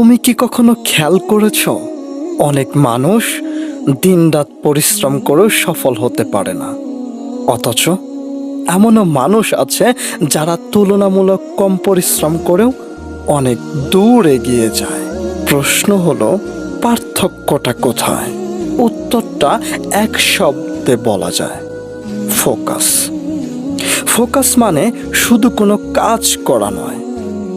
তুমি কি কখনো খেয়াল করেছ অনেক মানুষ দিনরাত পরিশ্রম করেও সফল হতে পারে না, অথচ এমনও মানুষ আছে যারা তুলনামূলক কম পরিশ্রম করেও অনেক দূর এগিয়ে যায়। প্রশ্ন হলো, পার্থক্যটা কোথায়? উত্তরটা এক শব্দে বলা যায়, ফোকাস। ফোকাস মানে শুধু কোনো কাজ করা নয়,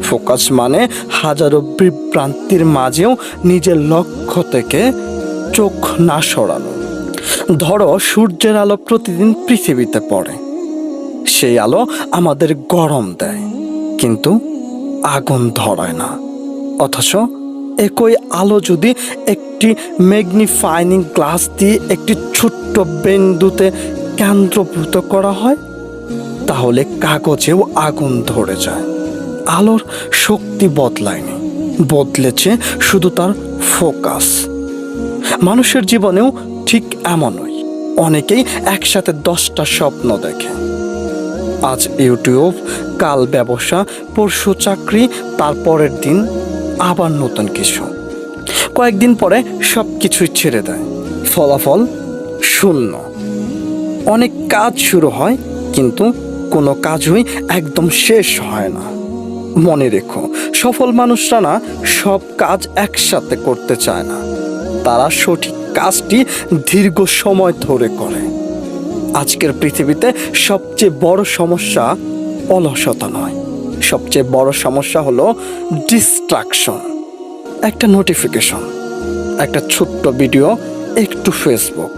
ফোকাস মানে হাজারো বিভ্রান্তির মাঝেও নিজের লক্ষ্য থেকে চোখ না সরানো। ধরো, সূর্যের আলো প্রতিদিন পৃথিবীতে পড়ে, সেই আলো আমাদের গরম দেয় কিন্তু আগুন ধরায় না। অথচ একই আলো যদি একটি ম্যাগনিফাইং গ্লাস দিয়ে একটি ছোট্ট বিন্দুতে কেন্দ্রীভূত করা হয়, তাহলে কাগজেও আগুন ধরে যায়। আলোর শক্তি বদলায়নি, বদলেছে শুধু তার ফোকাস। মানুষের জীবনেও ঠিক এমনই। অনেকেই একসাথে 10টা স্বপ্ন দেখে, আজ ইউটিউব, কাল ব্যবসা, পরশু চাকরি, তারপরের দিন আবার নতুন কিছু। কয়েকদিন পরে সব কিছুই ছেড়ে দেয়, ফলাফল শূন্য। অনেক কাজ শুরু হয় কিন্তু কোনো কাজই একদম শেষ হয় না। মনে রেখো, সফল মানুষরা না সব কাজ একসাথে করতে চায় না, তারা সঠিক কাজটি দীর্ঘ সময় ধরে করে। আজকের পৃথিবীতে সবচেয়ে বড় সমস্যা অলসতা নয়, সবচেয়ে বড় সমস্যা হলো ডিস্ট্রাকশন। একটা নোটিফিকেশন, একটা ছোট্ট ভিডিও, একটু ফেসবুক,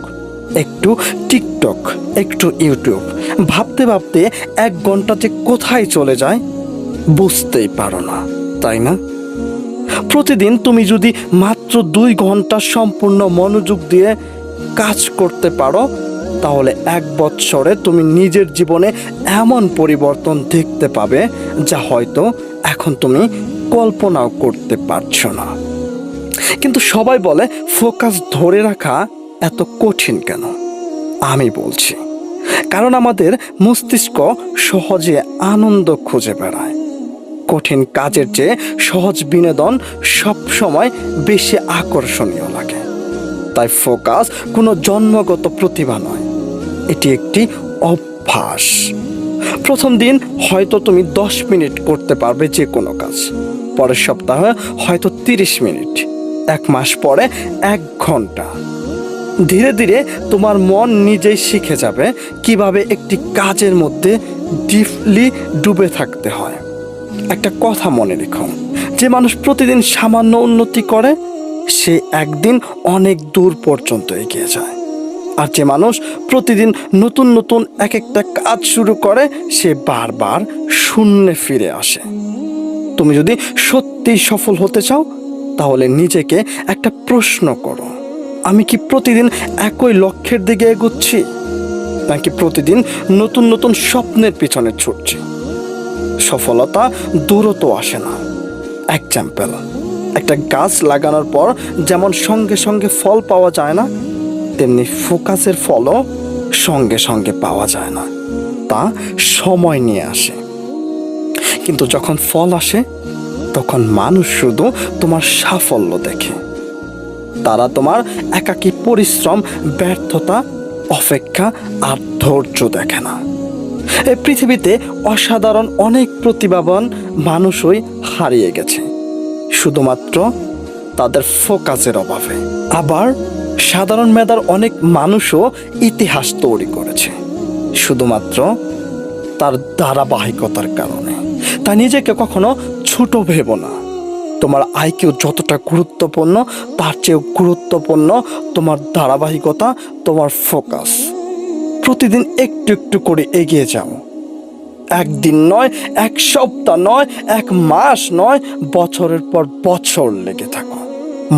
একটু টিকটক, একটু ইউটিউব, ভাবতে ভাবতে 1 ঘন্টা যে কোথায় চলে যায় বুঝতেই পারো না, তাই না? প্রতিদিন তুমি যদি মাত্র 2 ঘন্টা সম্পূর্ণ মনোযোগ দিয়ে কাজ করতে পারো, তাহলে 1 বছরে তুমি নিজের জীবনে এমন পরিবর্তন দেখতে পাবে যা হয়তো এখন তুমি কল্পনাও করতে পারছো না। কিন্তু সবাই বলে ফোকাস ধরে রাখা এত কঠিন কেন? আমি বলছি, কারণ আমাদের মস্তিষ্ক সহজে আনন্দ খুঁজে বেড়ায়। কঠিন কাজের চেয়ে সহজ বিনোদন সবসময় বেশি আকর্ষণীয় লাগে। তাই ফোকাস কোনো জন্মগত প্রতিভা নয়, এটি একটি অভ্যাস। প্রথম দিন হয়তো তুমি 10 মিনিট করতে পারবে যে কোনো কাজ, পরের সপ্তাহে হয়তো 30 মিনিট, 1 মাস পরে 1 ঘন্টা। ধীরে ধীরে তোমার মন নিজেই শিখে যাবে কিভাবে একটি কাজের মধ্যে ডিপলি ডুবে থাকতে হয়। একটা কথা মনে রেখো, যে মানুষ প্রতিদিন সামান্য উন্নতি করে সে একদিন অনেক দূর পর্যন্ত এগিয়ে যায়, আর যে মানুষ প্রতিদিন নতুন নতুন একটা কাজ শুরু করে সে বারবার শূন্যে ফিরে আসে। তুমি যদি সত্যিই সফল হতে চাও, তাহলে নিজেকে একটা প্রশ্ন করো, আমি কি প্রতিদিন একই লক্ষ্যের দিকে এগোচ্ছি, নাকি প্রতিদিন নতুন নতুন স্বপ্নের পিছনে ছুটছি? সফলতা দূরত্ব আসে না। এক্সাম্পল, একটা গাছ লাগানোর পর যেমন সঙ্গে সঙ্গে ফল পাওয়া যায় না, তেমনি ফোকাসের ফলও সঙ্গে সঙ্গে পাওয়া যায় না, তা সময় নিয়ে আসে। কিন্তু যখন ফল আসে, তখন মানুষ শুধু তোমার সাফল্য দেখে, তারা তোমার একাকী পরিশ্রম, ব্যর্থতা, অপেক্ষা আর ধৈর্য দেখে না। এই পৃথিবীতে অসাধারণ অনেক প্রতিভাবান মানুষই হারিয়ে গেছে শুধুমাত্র তাদের ফোকাসের অভাবে। আবার সাধারণ মেধার অনেক মানুষও ইতিহাস তৈরি করেছে শুধুমাত্র তার ধারাবাহিকতার কারণে। তাই নিজেকে কখনো ছোট ভেবো না। তোমার আইকিউ যতটা গুরুত্বপূর্ণ, তার চেয়েও গুরুত্বপূর্ণ তোমার ধারাবাহিকতা, তোমার ফোকাস। প্রতিদিন একটু একটু করে এগিয়ে যাও। 1 দিন নয়, 1 সপ্তাহ নয়, 1 মাস নয়, বছরের পর বছর লেগে থাকো।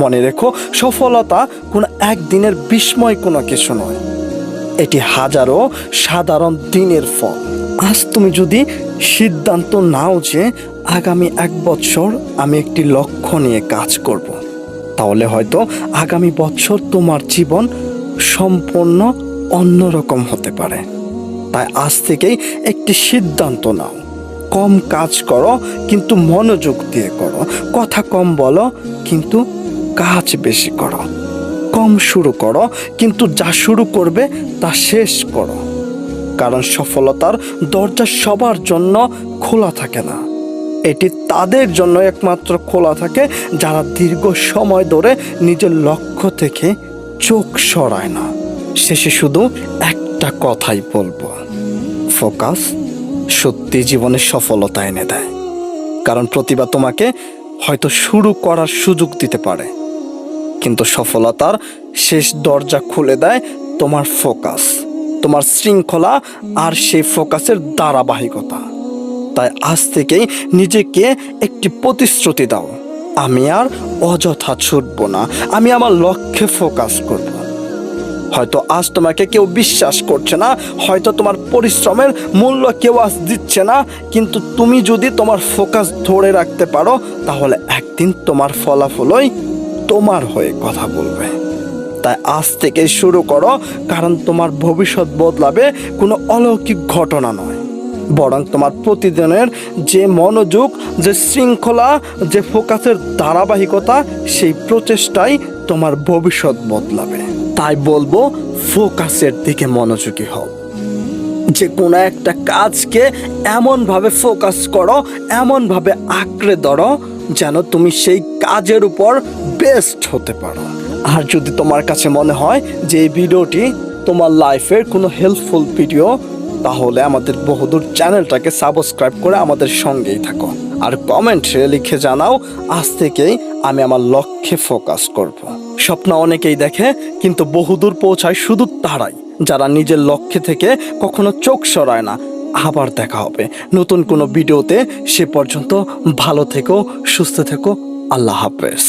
মনে রেখো, সফলতা কোনো একদিনের বিস্ময় কোনো কিছু নয়, এটি হাজারো সাধারণ দিনের ফল। আজ তুমি যদি সিদ্ধান্ত নাও যে আগামী 1 বছর আমি একটি লক্ষ্য নিয়ে কাজ করব, তাহলে হয়তো আগামী বছর তোমার জীবন সম্পূর্ণ অন্যরকম হতে পারে। তাই আজ থেকেই একটি সিদ্ধান্ত নাও, কম কাজ করো কিন্তু মনোযোগ দিয়ে করো, কথা কম বলো কিন্তু কাজ বেশি করো, কম শুরু করো কিন্তু যা শুরু করবে তা শেষ করো। কারণ সফলতার দরজা সবার জন্য খোলা থাকে না, এটি তাদের জন্য একমাত্র খোলা থাকে যারা দীর্ঘ সময় ধরে নিজের লক্ষ্য থেকে চোখ সরায় না। শেষে শুধু একটা কথাই বলবো, ফোকাস সত্যি জীবনে সফলতা এনে দেয়। কারণ প্রতিভা তোমাকে হয়তো শুরু করার সুযোগ দিতে পারে, কিন্তু সফলতার শেষ দরজা খুলে দেয় তোমার ফোকাস, তোমার শৃঙ্খলা আর সেই ফোকাসের ধারাবাহিকতা। তাই আজ থেকেই নিজেকে একটি প্রতিশ্রুতি দাও, আমি আর অযথা ছুটব না, আমি আমার লক্ষ্যে ফোকাস করব। হয়তো আজ তোমাকে কেউ বিশ্বাস করছে না, হয়তো তোমার পরিশ্রমের মূল্য কেউ আজ দিচ্ছে না, কিন্তু তুমি যদি তোমার ফোকাস ধরে রাখতে পারো তাহলে একদিন তোমার ফলাফলই তোমার হয়ে কথা বলবে। তাই আজ থেকে শুরু করো, কারণ তোমার ভবিষ্যৎ বদলাবে কোনো অলৌকিক ঘটনা নয়, বরং তোমার প্রতিদিনের যে মনোযোগ, যে শৃঙ্খলা, যে ফোকাসের ধারাবাহিকতা, সেই প্রচেষ্টাই তোমার ভবিষ্যৎ বদলাবে। তাই বলবো, ফোকাসের দিকে মনোযোগী হও। যে কোনো একটা কাজকে এমনভাবে ফোকাস করো, এমনভাবে আঁকড়ে ধরো যেন তুমি সেই কাজের উপর বেস্ট হতে পারো। আর যদি তোমার কাছে মনে হয় যে এই ভিডিওটি তোমার লাইফের কোনো হেল্পফুল ভিডিও, তাহলে আমাদের বহুদূর চ্যানেলটাকে সাবস্ক্রাইব করে আমাদের সঙ্গেই থাকো। আর কমেন্টে লিখে জানাও, আজ থেকেই আমি আমার লক্ষ্যে ফোকাস করব। স্বপ্ন অনেকেই দেখে, কিন্তু বহুদূর পৌঁছায় শুধু তারাই যারা নিজের লক্ষ্যে থেকে কখনো চোখ সরায় না। আবার দেখা হবে নতুন কোনো ভিডিওতে। সে পর্যন্ত ভালো থেকো, সুস্থ থেকো। আল্লাহ হাফেজ।